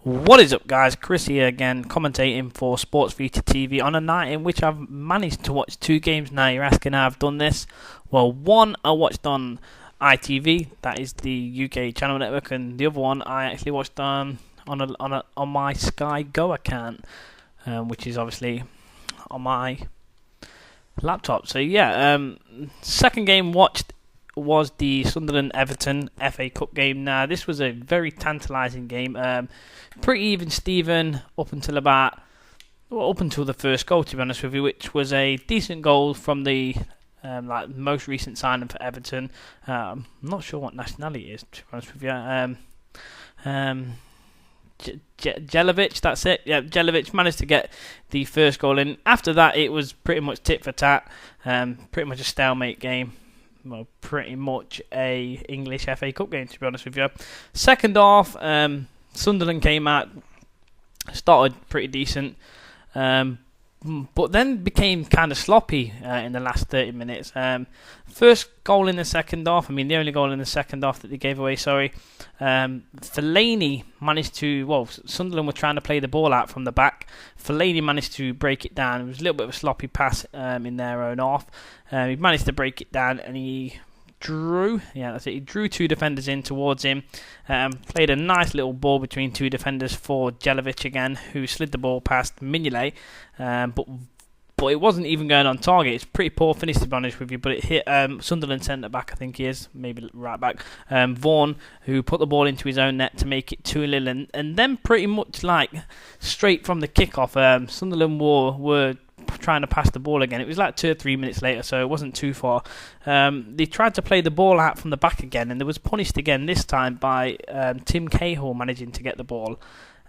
What is up, guys? Chris here again, commentating for Sports Feature TV on a night in which I've managed to watch two games. Now you're asking how I've done this. Well, one I watched on ITV, that is the UK channel network, and the other one I actually watched on my Sky Go account, which is obviously on my laptop. So yeah, second game watched was the Sunderland Everton FA Cup game. Now this was a very tantalising game, pretty even Steven up until the first goal, to be honest with you, which was a decent goal from the most recent signing for Everton. I'm not sure what nationality it is, to be honest with you. Jelavic, that's it. Yeah, Jelavic managed to get the first goal in. After that, it was pretty much tit for tat, pretty much a stalemate game. Well, pretty much a English FA Cup game, to be honest with you. Second half, Sunderland came out, started pretty decent, but then became kind of sloppy in the last 30 minutes. First goal in the second half, the only goal in the second half that they gave away, Fellaini managed to, Sunderland were trying to play the ball out from the back. Fellaini managed to break it down. It was a little bit of a sloppy pass in their own half. He managed to break it down and he drew two defenders in towards him, played a nice little ball between two defenders for Jelavic again, who slid the ball past Mignolet, but it wasn't even going on target. It's a pretty poor finish, to be honest with you, but it hit Sunderland centre back, I think he is, maybe right back, Vaughan, who put the ball into his own net to make it 2-0, and then pretty much like straight from the kickoff, Sunderland were trying to pass the ball again. It was like 2 or 3 minutes later, so it wasn't too far. They tried to play the ball out from the back again, and they was punished again, this time by Tim Cahill managing to get the ball,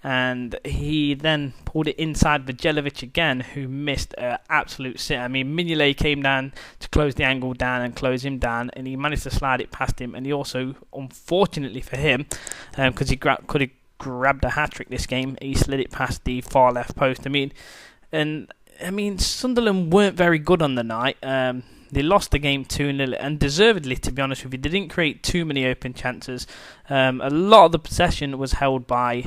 and he then pulled it inside for Jelavic again, who missed an absolute sit. Mignolet came down to close the angle down and close him down, and he managed to slide it past him, and he also, unfortunately for him, because he could have grabbed a hat-trick this game, he slid it past the far left post. Sunderland weren't very good on the night. They lost the game 2-0, and deservedly, to be honest with you. They didn't create too many open chances. A lot of the possession was held by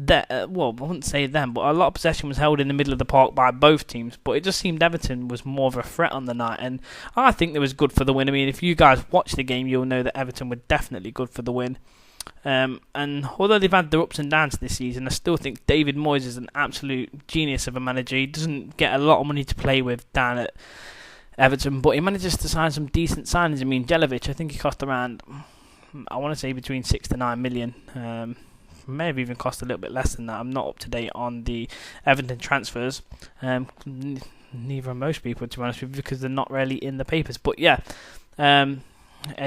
I wouldn't say them, but a lot of possession was held in the middle of the park by both teams. But it just seemed Everton was more of a threat on the night, and I think they was good for the win. If you guys watch the game, you'll know that Everton were definitely good for the win. And although they've had their ups and downs this season, I still think David Moyes is an absolute genius of a manager. He doesn't get a lot of money to play with down at Everton, but he manages to sign some decent signings. Jelavic, I think he cost around, I want to say between 6 to 9 million. May have even cost a little bit less than that. I'm not up to date on the Everton transfers. Neither are most people, to be honest with you, because they're not really in the papers. But yeah, and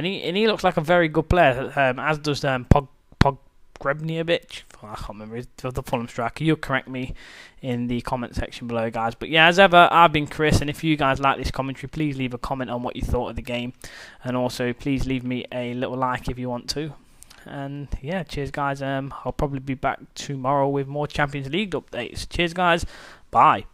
he looks like a very good player, as does Pogrebniovic. I can't remember the Fulham striker. You'll correct me in the comment section below, guys. But yeah, as ever, I've been Chris, and if you guys like this commentary, please leave a comment on what you thought of the game, and also please leave me a little like if you want to. And yeah, cheers, guys. I'll probably be back tomorrow with more Champions League updates. Cheers, guys. Bye.